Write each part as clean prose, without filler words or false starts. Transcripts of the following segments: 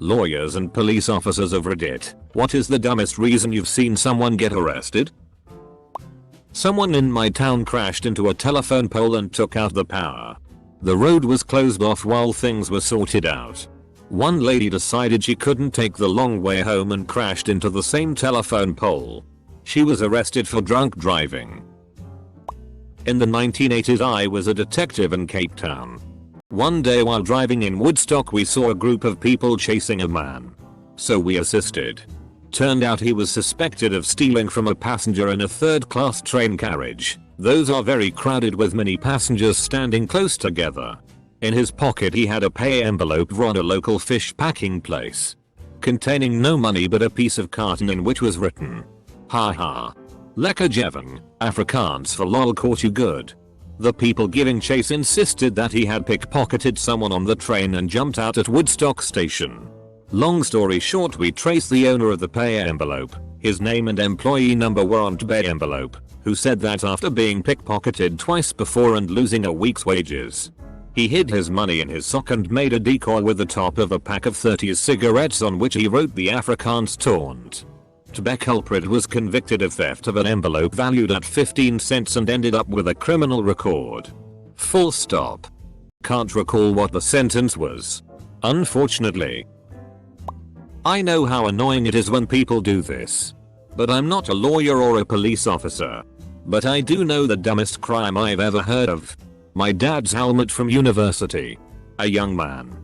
Lawyers and police officers of Reddit, what is the dumbest reason you've seen someone get arrested? Someone in my town crashed into a telephone pole and took out the power. The road was closed off while things were sorted out. One lady decided she couldn't take the long way home and crashed into the same telephone pole. She was arrested for drunk driving. In the 1980s, I was a detective in Cape Town. One day while driving in Woodstock, we saw a group of people chasing a man. So we assisted. Turned out he was suspected of stealing from a passenger in a third-class train carriage. Those are very crowded with many passengers standing close together. In his pocket he had a pay envelope from a local fish packing place, containing no money but a piece of carton in which was written, "Haha. Lekker Jevon, Afrikaans for lol, caught you good." The people giving chase insisted that he had pickpocketed someone on the train and jumped out at Woodstock station. Long story short, we traced the owner of the pay envelope. His name and employee number were on the pay envelope, who said that after being pickpocketed twice before and losing a week's wages, he hid his money in his sock and made a decoy with the top of a pack of 30 cigarettes on which he wrote the Afrikaans taunt. The culprit was convicted of theft of an envelope valued at 15 cents and ended up with a criminal record. Full stop. Can't recall what the sentence was, unfortunately. I know how annoying it is when people do this, but I'm not a lawyer or a police officer. But I do know the dumbest crime I've ever heard of. My dad's helmet from university. A young man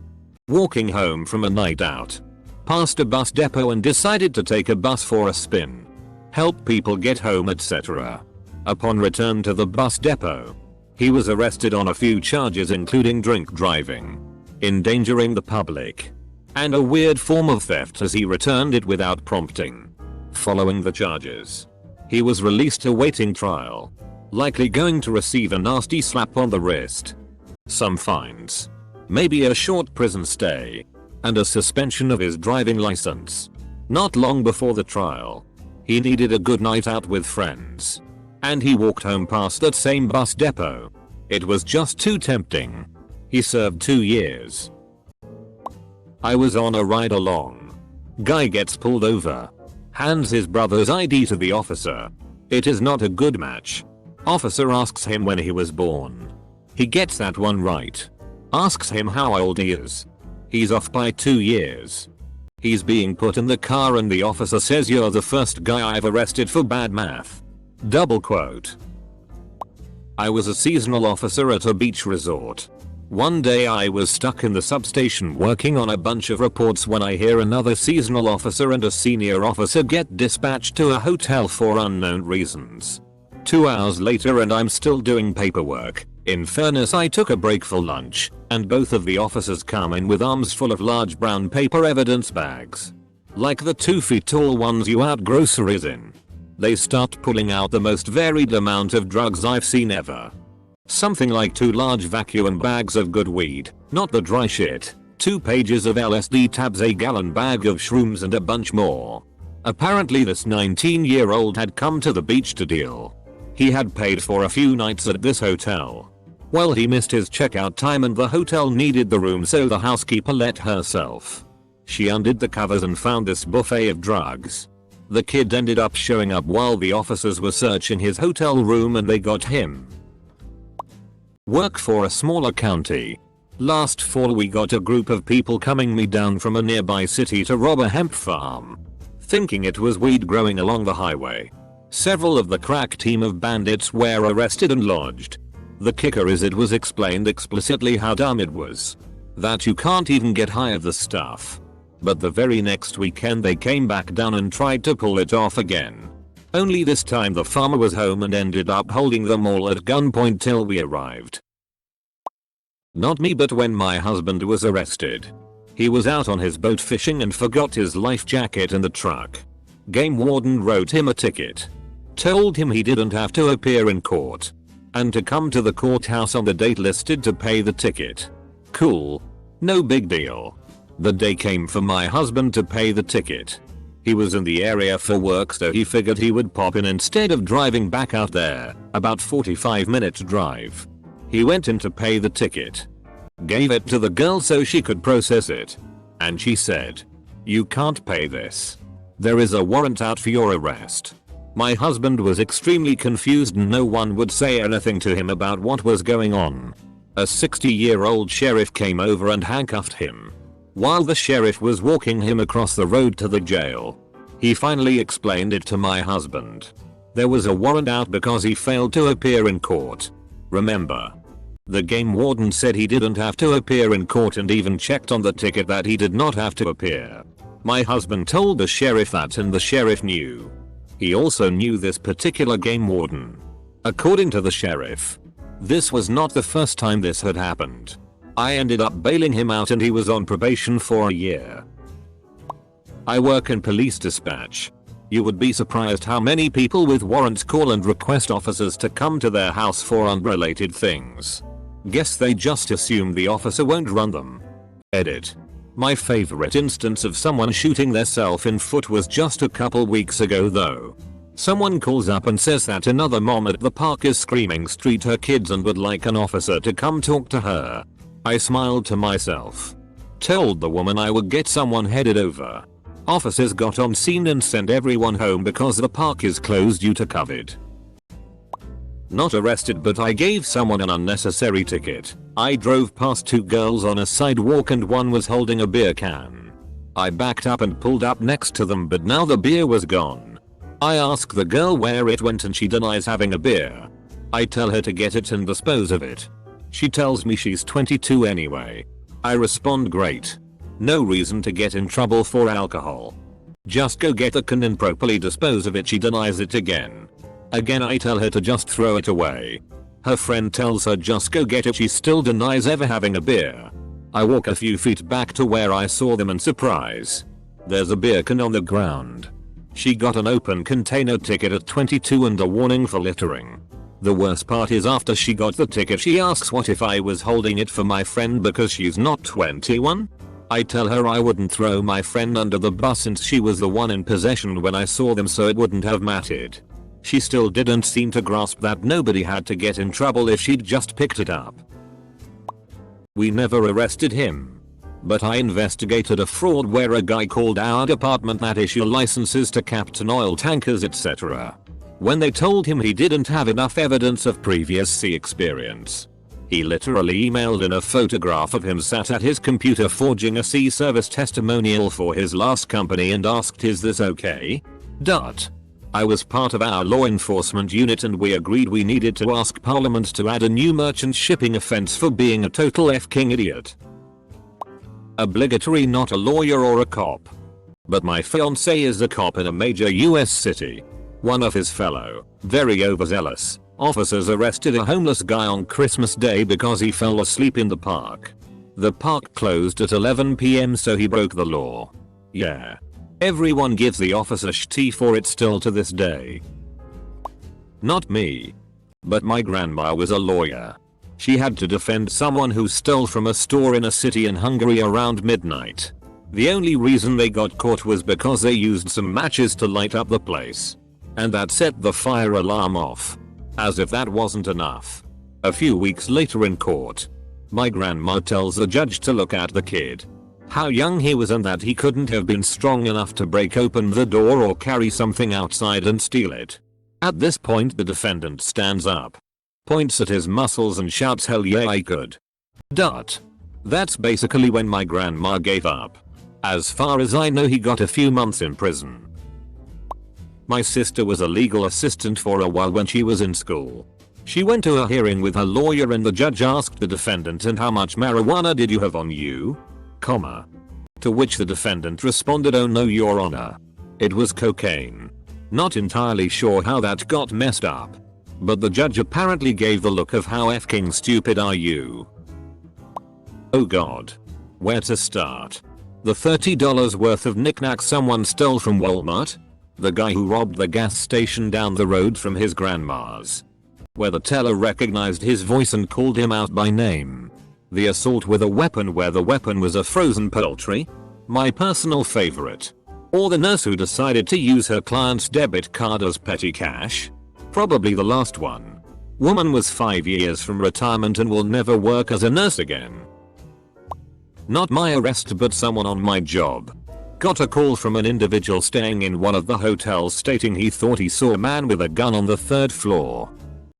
walking home from a night out passed a bus depot and decided to take a bus for a spin, help people get home, etc. Upon return to the bus depot, he was arrested on a few charges including drink driving, endangering the public, and a weird form of theft as he returned it without prompting. Following the charges, he was released awaiting trial, likely going to receive a nasty slap on the wrist, some fines, maybe a short prison stay, and a suspension of his driving license. Not long before the trial, he needed a good night out with friends, and he walked home past that same bus depot. It was just too tempting. He served 2 years. I was on a ride along. Guy gets pulled over. Hands his brother's ID to the officer. It is not a good match. Officer asks him when he was born. He gets that one right. Asks him how old he is. He's off by 2 years. He's being put in the car and the officer says, "You're the first guy I've arrested for bad math." Double quote. I was a seasonal officer at a beach resort. One day I was stuck in the substation working on a bunch of reports when I hear another seasonal officer and a senior officer get dispatched to a hotel for unknown reasons. 2 hours later and I'm still doing paperwork. In fairness, I took a break for lunch, and both of the officers come in with arms full of large brown paper evidence bags, like the 2 feet tall ones you out groceries in. They start pulling out the most varied amount of drugs I've seen ever. Something like 2 large vacuum bags of good weed, not the dry shit, 2 pages of LSD tabs, a gallon bag of shrooms and a bunch more. Apparently this 19-year-old had come to the beach to deal. He had paid for a few nights at this hotel. Well, he missed his checkout time and the hotel needed the room, so the housekeeper let herself. She undid the covers and found this buffet of drugs. The kid ended up showing up while the officers were searching his hotel room and they got him. Work for a smaller county. Last fall we got a group of people coming me down from a nearby city to rob a hemp farm, thinking it was weed growing along the highway. Several of the crack team of bandits were arrested and lodged. The kicker is it was explained explicitly how dumb it was, that you can't even get high of the stuff. But the very next weekend they came back down and tried to pull it off again. Only this time the farmer was home and ended up holding them all at gunpoint till we arrived. Not me, but when my husband was arrested. He was out on his boat fishing and forgot his life jacket in the truck. Game warden wrote him a ticket. Told him he didn't have to appear in court, and to come to the courthouse on the date listed to pay the ticket. Cool. No big deal. The day came for my husband to pay the ticket. He was in the area for work, so he figured he would pop in instead of driving back out there, about 45-minute drive. He went in to pay the ticket. Gave it to the girl so she could process it. and she said, "You can't pay this. There is a warrant out for your arrest." My husband was extremely confused and no one would say anything to him about what was going on. A 60-year-old sheriff came over and handcuffed him. While the sheriff was walking him across the road to the jail, he finally explained it to my husband. There was a warrant out because he failed to appear in court. Remember? The game warden said he didn't have to appear in court and even checked on the ticket that he did not have to appear. My husband told the sheriff that and the sheriff knew. He also knew this particular game warden. According to the sheriff, this was not the first time this had happened. I ended up bailing him out and he was on probation for a year. I work in police dispatch. You would be surprised how many people with warrants call and request officers to come to their house for unrelated things. Guess they just assume the officer won't run them. Edit. My favorite instance of someone shooting theirself in foot was just a couple weeks ago though. Someone calls up and says that another mom at the park is screaming street her kids and would like an officer to come talk to her. I smiled to myself. Told the woman I would get someone headed over. Officers got on scene and sent everyone home because the park is closed due to COVID. Not arrested, but I gave someone an unnecessary ticket. I drove past two girls on a sidewalk and one was holding a beer can. I backed up and pulled up next to them, but now the beer was gone. I ask the girl where it went and she denies having a beer. I tell her to get it and dispose of it. She tells me she's 22 anyway. I respond, great. No reason to get in trouble for alcohol. Just go get the can and properly dispose of it. She denies it again. Again I tell her to just throw it away. Her friend tells her just go get it. She still denies ever having a beer. I walk a few feet back to where I saw them and surprise, there's a beer can on the ground. She got an open container ticket at 22 and a warning for littering. The worst part is after she got the ticket she asks what if I was holding it for my friend because she's not 21? I tell her I wouldn't throw my friend under the bus since she was the one in possession when I saw them, so it wouldn't have mattered. She still didn't seem to grasp that nobody had to get in trouble if she'd just picked it up. We never arrested him, but I investigated a fraud where a guy called our department that issue licenses to captain oil tankers etc. When they told him he didn't have enough evidence of previous sea experience, he literally emailed in a photograph of him sat at his computer forging a sea service testimonial for his last company and asked, "Is this okay?" I was part of our law enforcement unit and we agreed we needed to ask Parliament to add a new merchant shipping offense for being a total f-king idiot. Obligatory, not a lawyer or a cop. But my fiance is a cop in a major US city. One of his fellow, very overzealous, officers arrested a homeless guy on Christmas Day because he fell asleep in the park. The park closed at 11 PM, so he broke the law. Yeah. Everyone gives the officer shit for it still to this day. Not me. But my grandma was a lawyer. She had to defend someone who stole from a store in a city in Hungary around midnight. The only reason they got caught was because they used some matches to light up the place. And that set the fire alarm off. As if that wasn't enough. A few weeks later in court, my grandma tells the judge to look at the kid. How young he was and that he couldn't have been strong enough to break open the door or carry something outside and steal it. At this point the defendant stands up, points at his muscles and shouts, "Hell yeah, I could." That's basically when my grandma gave up. As far as I know, he got a few months in prison. My sister was a legal assistant for a while when she was in school. She went to a hearing with her lawyer and the judge asked the defendant, "And how much marijuana did you have on you?" To which the defendant responded, "Oh no, your honor. It was cocaine." Not entirely sure how that got messed up, but the judge apparently gave the look of "How f***ing stupid are you?" Oh god. Where to start? The $30 worth of knickknacks someone stole from Walmart? The guy who robbed the gas station down the road from his grandma's, where the teller recognized his voice and called him out by name? The assault with a weapon where the weapon was a frozen poultry? My personal favorite. Or the nurse who decided to use her client's debit card as petty cash? Probably the last one. Woman was 5 years from retirement and will never work as a nurse again. Not my arrest but someone on my job. Got a call from an individual staying in one of the hotels stating he thought he saw a man with a gun on the 3rd floor.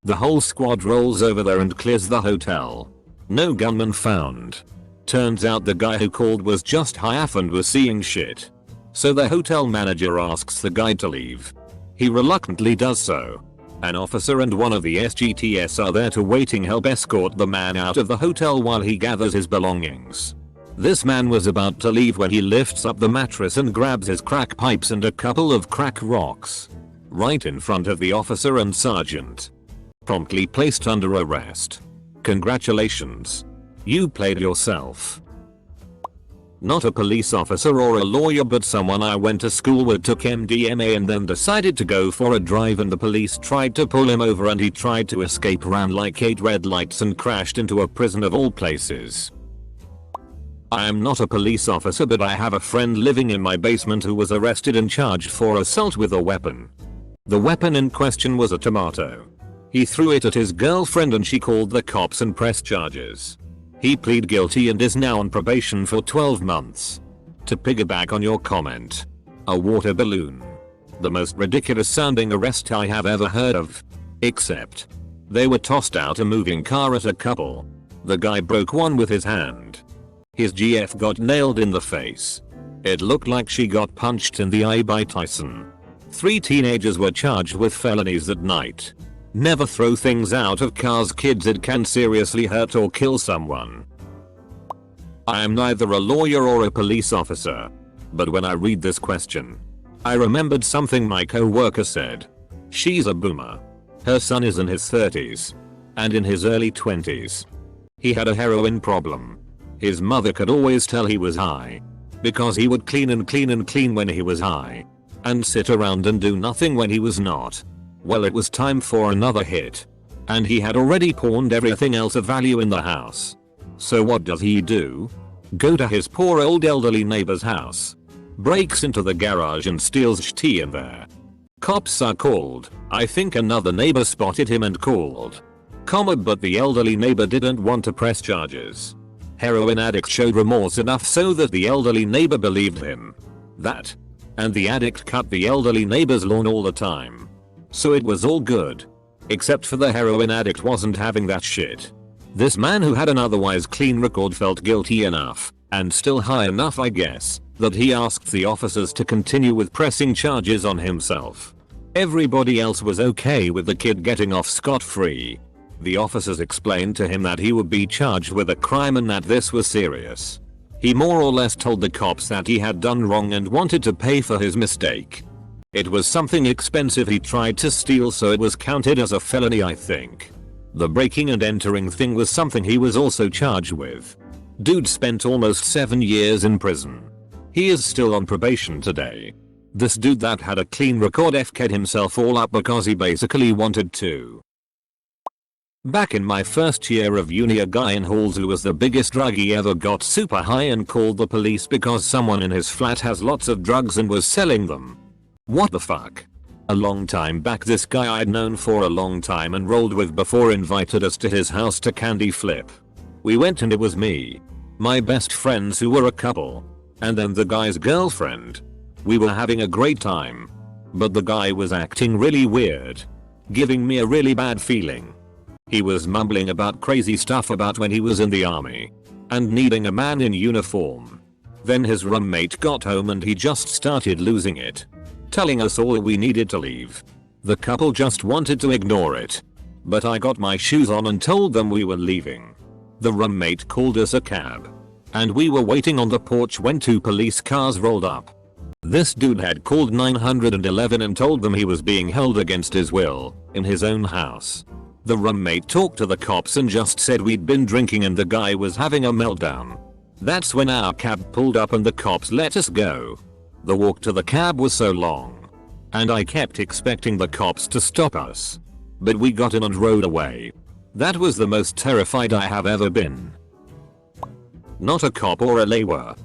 The whole squad rolls over there and clears the hotel. No gunman found. Turns out the guy who called was just high off and was seeing shit. So the hotel manager asks the guy to leave. He reluctantly does so. An officer and one of the SGTS are there to waiting help escort the man out of the hotel while he gathers his belongings. This man was about to leave when he lifts up the mattress and grabs his crack pipes and a couple of crack rocks. Right in front of the officer and sergeant. Promptly placed under arrest. Congratulations. You played yourself. Not a police officer or a lawyer but someone I went to school with took MDMA and then decided to go for a drive and the police tried to pull him over and he tried to escape, ran like 8 red lights and crashed into a prison of all places. I am not a police officer but I have a friend living in my basement who was arrested and charged for assault with a weapon. The weapon in question was a tomato. He threw it at his girlfriend and she called the cops and pressed charges. He pleaded guilty and is now on probation for 12 months. To piggyback on your comment. A water balloon. The most ridiculous sounding arrest I have ever heard of. Except. They were tossed out a moving car at a couple. The guy broke one with his hand. His GF got nailed in the face. It looked like she got punched in the eye by Tyson. 3 teenagers were charged with felonies that night. Never throw things out of cars, kids, it can seriously hurt or kill someone. I am neither a lawyer or a police officer. But when I read this question, I remembered something my co-worker said. She's a boomer. Her son is in his 30s. And in his early 20s. He had a heroin problem. His mother could always tell he was high. Because he would clean and clean and clean when he was high. And sit around and do nothing when he was not. Well, it was time for another hit. And he had already pawned everything else of value in the house. So what does he do? Go to his poor old elderly neighbor's house. Breaks into the garage and steals tea in there. Cops are called. I think another neighbor spotted him and called. But the elderly neighbor didn't want to press charges. Heroin addict showed remorse enough so that the elderly neighbor believed him. And the addict cut the elderly neighbor's lawn all the time. So it was all good. Except for the heroin addict wasn't having that shit. This man who had an otherwise clean record felt guilty enough, and still high enough I guess, that he asked the officers to continue with pressing charges on himself. Everybody else was okay with the kid getting off scot-free. The officers explained to him that he would be charged with a crime and that this was serious. He more or less told the cops that he had done wrong and wanted to pay for his mistake. It was something expensive he tried to steal, so it was counted as a felony, I think. The breaking and entering thing was something he was also charged with. Dude spent almost 7 years in prison. He is still on probation today. This dude that had a clean record FK'd himself all up because he basically wanted to. Back in my first year of uni, a guy in halls who was the biggest druggie ever got super high and called the police because someone in his flat has lots of drugs and was selling them. What the fuck? A long time back, this guy I'd known for a long time and rolled with before invited us to his house to candy flip. We went and it was me, my best friends who were a couple, and then the guy's girlfriend. We were having a great time. But the guy was acting really weird. Giving me a really bad feeling. He was mumbling about crazy stuff about when he was in the army. And needing a man in uniform. Then his roommate got home and he just started losing it. Telling us all we needed to leave. The couple just wanted to ignore it. But I got my shoes on and told them we were leaving. The roommate called us a cab. And we were waiting on the porch when 2 police cars rolled up. This dude had called 911 and told them he was being held against his will, in his own house. The roommate talked to the cops and just said we'd been drinking and the guy was having a meltdown. That's when our cab pulled up and the cops let us go. The walk to the cab was so long. And I kept expecting the cops to stop us. But we got in and rode away. That was the most terrified I have ever been. Not a cop or a lawer.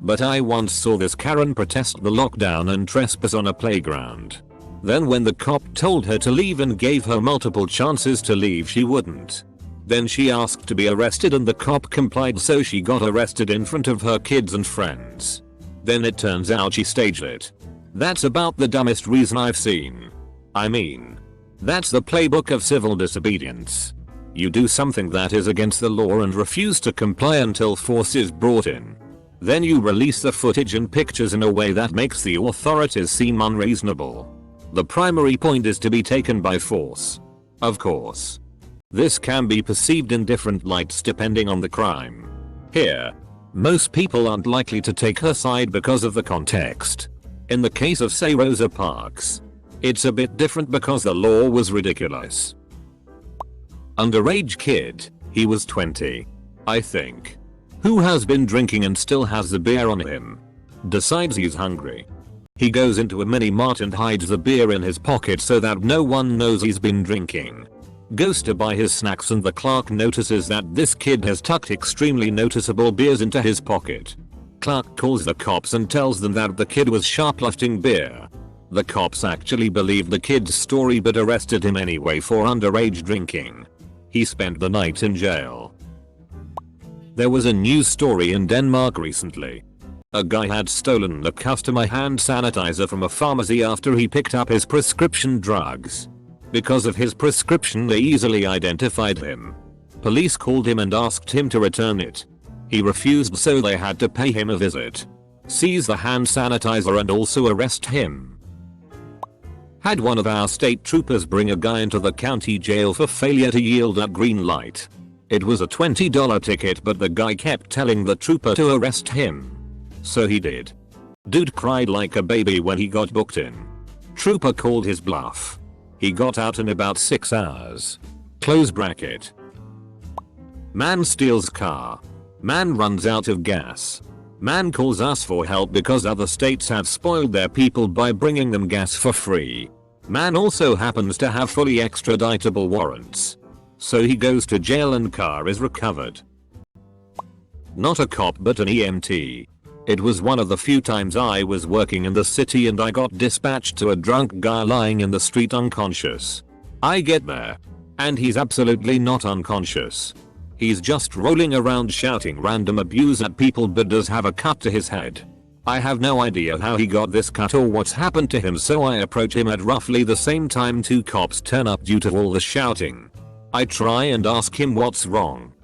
But I once saw this Karen protest the lockdown and trespass on a playground. Then when the cop told her to leave and gave her multiple chances to leave, she wouldn't. Then she asked to be arrested and the cop complied, so she got arrested in front of her kids and friends. Then it turns out she staged it. That's about the dumbest reason I've seen. I mean, that's the playbook of civil disobedience. You do something that is against the law and refuse to comply until force is brought in. Then you release the footage and pictures in a way that makes the authorities seem unreasonable. The primary point is to be taken by force. Of course. This can be perceived in different lights depending on the crime. Here, most people aren't likely to take her side because of the context. In the case of say Rosa Parks, it's a bit different because the law was ridiculous. Underage kid, he was 20. I think. Who has been drinking and still has the beer on him. Decides he's hungry. He goes into a mini mart and hides the beer in his pocket so that no one knows he's been drinking. Goes to buy his snacks and the clerk notices that this kid has tucked extremely noticeable beers into his pocket. Clerk calls the cops and tells them that the kid was shoplifting beer. The cops actually believed the kid's story but arrested him anyway for underage drinking. He spent the night in jail. There was a news story in Denmark recently. A guy had stolen a customer hand sanitizer from a pharmacy after he picked up his prescription drugs. Because of his prescription they easily identified him. Police called him and asked him to return it. He refused, so they had to pay him a visit, seize the hand sanitizer and also arrest him. Had one of our state troopers bring a guy into the county jail for failure to yield at green light. It was a $20 ticket but the guy kept telling the trooper to arrest him. So he did. Dude cried like a baby when he got booked in. Trooper called his bluff. He got out in about 6 hours. Close bracket. Man steals car. Man runs out of gas. Man calls us for help because other states have spoiled their people by bringing them gas for free. Man also happens to have fully extraditable warrants. So he goes to jail and car is recovered. Not a cop but an EMT. It was one of the few times I was working in the city and I got dispatched to a drunk guy lying in the street unconscious. I get there. And he's absolutely not unconscious. He's just rolling around shouting random abuse at people but does have a cut to his head. I have no idea how he got this cut or what's happened to him, so I approach him at roughly the same time 2 cops turn up due to all the shouting. I try and ask him what's wrong.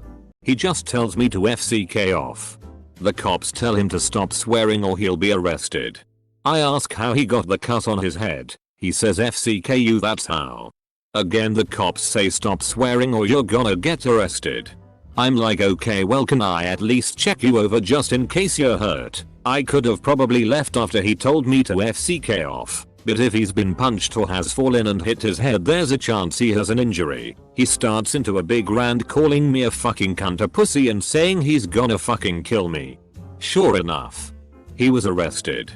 He just tells me to FCK off. The cops tell him to stop swearing or he'll be arrested. I ask how he got the cut on his head. He says FCK you, that's how. Again the cops say stop swearing or you're gonna get arrested. I'm like, okay, well can I at least check you over just in case you're hurt? I could have probably left after he told me to FCK off. But if he's been punched or has fallen and hit his head, there's a chance he has an injury. He starts into a big rant calling me a fucking cunt, a pussy, and saying he's gonna fucking kill me. Sure enough, he was arrested.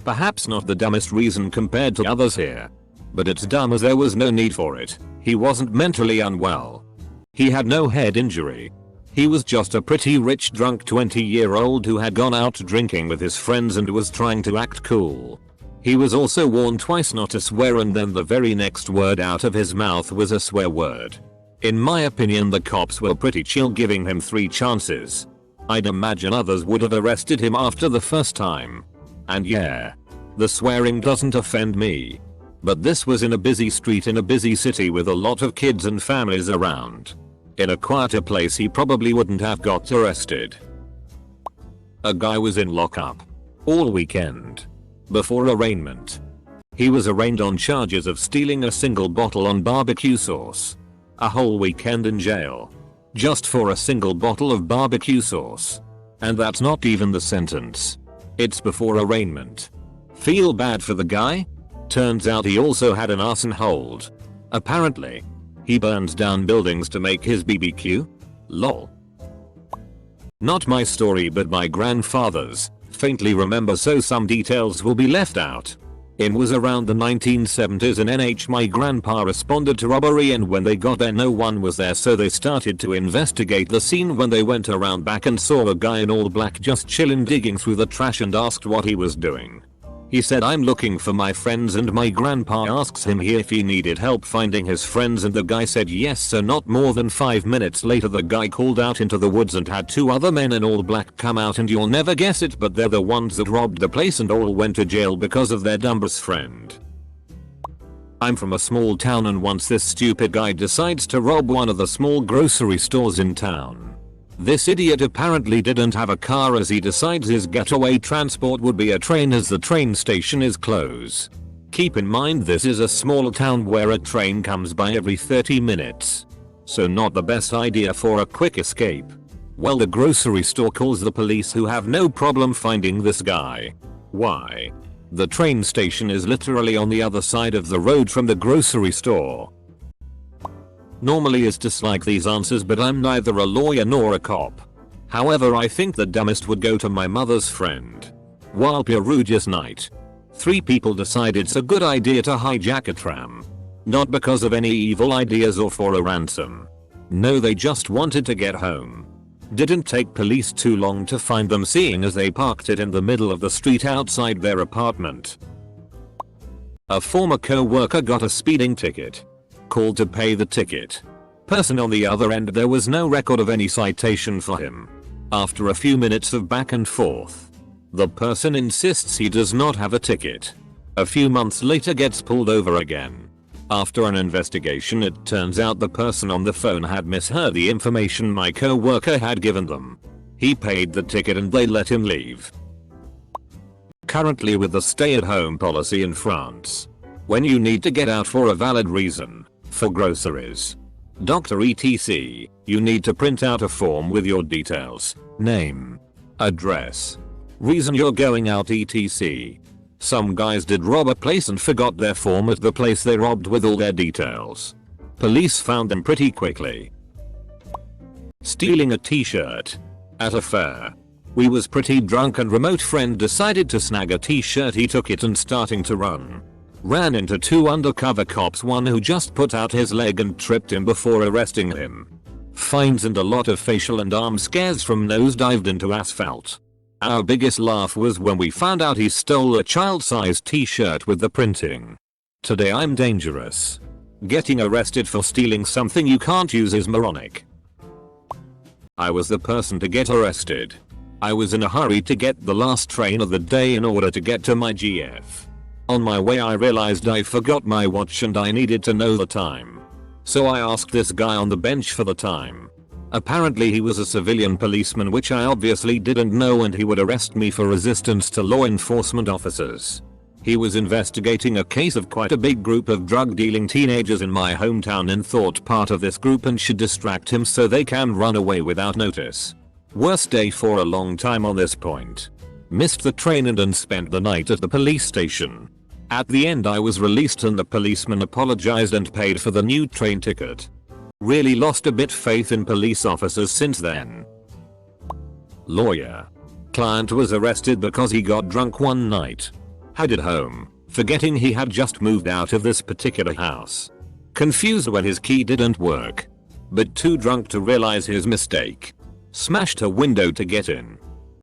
Perhaps not the dumbest reason compared to others here. But it's dumb as there was no need for it. He wasn't mentally unwell. He had no head injury. He was just a pretty rich drunk 20-year-old who had gone out drinking with his friends and was trying to act cool. He was also warned twice not to swear and then the very next word out of his mouth was a swear word. In my opinion the cops were pretty chill giving him 3 chances. I'd imagine others would have arrested him after the first time. And yeah, the swearing doesn't offend me. But this was in a busy street in a busy city with a lot of kids and families around. In a quieter place he probably wouldn't have got arrested. A guy was in lockup all weekend before arraignment. He was arraigned on charges of stealing a single bottle on barbecue sauce. A whole weekend in jail. Just for a single bottle of barbecue sauce. And that's not even the sentence. It's before arraignment. Feel bad for the guy? Turns out he also had an arson hold. Apparently. He burns down buildings to make his BBQ? Lol. Not my story but my grandfather's. Faintly remember, so some details will be left out. It was around the 1970s in NH. My grandpa responded to robbery and when they got there no one was there, so they started to investigate the scene. When they went around back and saw a guy in all black just chillin' digging through the trash and asked what he was doing. He said, "I'm looking for my friends," and my grandpa asks him if he needed help finding his friends, and the guy said yes. So not more than 5 minutes later the guy called out into the woods and had 2 other men in all black come out, and you'll never guess it, but they're the ones that robbed the place and all went to jail because of their dumbass friend. I'm from a small town, and once this stupid guy decides to rob one of the small grocery stores in town. This idiot apparently didn't have a car, as he decides his getaway transport would be a train, as the train station is close. Keep in mind this is a small town where a train comes by every 30 minutes. So not the best idea for a quick escape. Well, the grocery store calls the police, who have no problem finding this guy. Why? The train station is literally on the other side of the road from the grocery store. Normally it's dislike these answers, but I'm neither a lawyer nor a cop. However, I think the dumbest would go to my mother's friend. While Perugia's night, 3 people decide it's a good idea to hijack a tram. Not because of any evil ideas or for a ransom. No, they just wanted to get home. Didn't take police too long to find them, seeing as they parked it in the middle of the street outside their apartment. A former co-worker got a speeding ticket. Called to pay the ticket. Person on the other end, there was no record of any citation for him. After a few minutes of back and forth, the person insists he does not have a ticket. A few months later gets pulled over again. After an investigation, it turns out the person on the phone had misheard the information my co-worker had given them. He paid the ticket and they let him leave. Currently with the stay-at-home policy in France, when you need to get out for a valid reason, for groceries, doctor etc., you need to print out a form with your details, name, address, reason you're going out etc. Some guys did rob a place and forgot their form at the place they robbed with all their details. Police found them pretty quickly. Stealing a t-shirt. At a fair, we was pretty drunk and remote friend decided to snag a t-shirt. He took it and starting to run, ran into 2 undercover cops, one who just put out his leg and tripped him before arresting him. Fines and a lot of facial and arm scares from nosedived into asphalt. Our biggest laugh was when we found out he stole a child-sized t-shirt with the printing. Today I'm dangerous. Getting arrested for stealing something you can't use is moronic. I was the person to get arrested. I was in a hurry to get the last train of the day in order to get to my GF. On my way I realized I forgot my watch and I needed to know the time. So I asked this guy on the bench for the time. Apparently he was a civilian policeman, which I obviously didn't know, and he would arrest me for resistance to law enforcement officers. He was investigating a case of quite a big group of drug dealing teenagers in my hometown and thought part of this group and should distract him so they can run away without notice. Worst day for a long time on this point. Missed the train and spent the night at the police station. At the end I was released and the policeman apologized and paid for the new train ticket. Really lost a bit faith in police officers since then. Lawyer. Client was arrested because he got drunk one night. Headed home, forgetting he had just moved out of this particular house. Confused when his key didn't work, but too drunk to realize his mistake. Smashed a window to get in.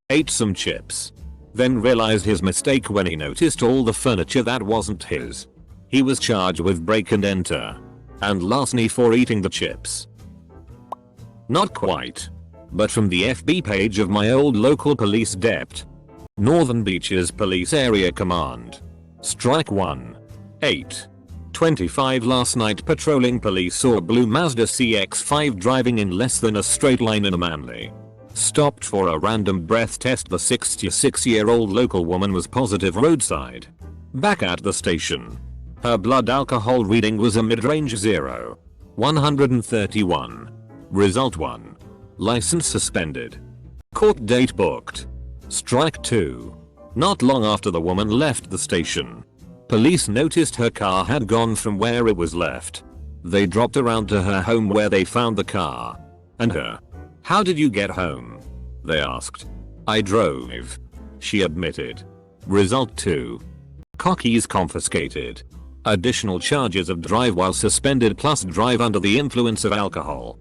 Ate some chips. Then realized his mistake when he noticed all the furniture that wasn't his. He was charged with break and enter. And larceny for eating the chips. Not quite. But from the FB page of my old local police dept. Northern Beaches Police Area Command. Strike 1. 8:25 last night patrolling police saw a blue Mazda CX-5 driving in less than a straight line in a Manly. Stopped for a random breath test. The 66-year-old local woman was positive roadside. Back at the station, her blood alcohol reading was a mid-range 0.131. Result 1. License suspended. Court date booked. Strike 2. Not long after the woman left the station, police noticed her car had gone from where it was left. They dropped around to her home where they found the car. And her. "How did you get home?" they asked. "I drove," she admitted. Result 2. Car keys confiscated. Additional charges of drive while suspended plus drive under the influence of alcohol.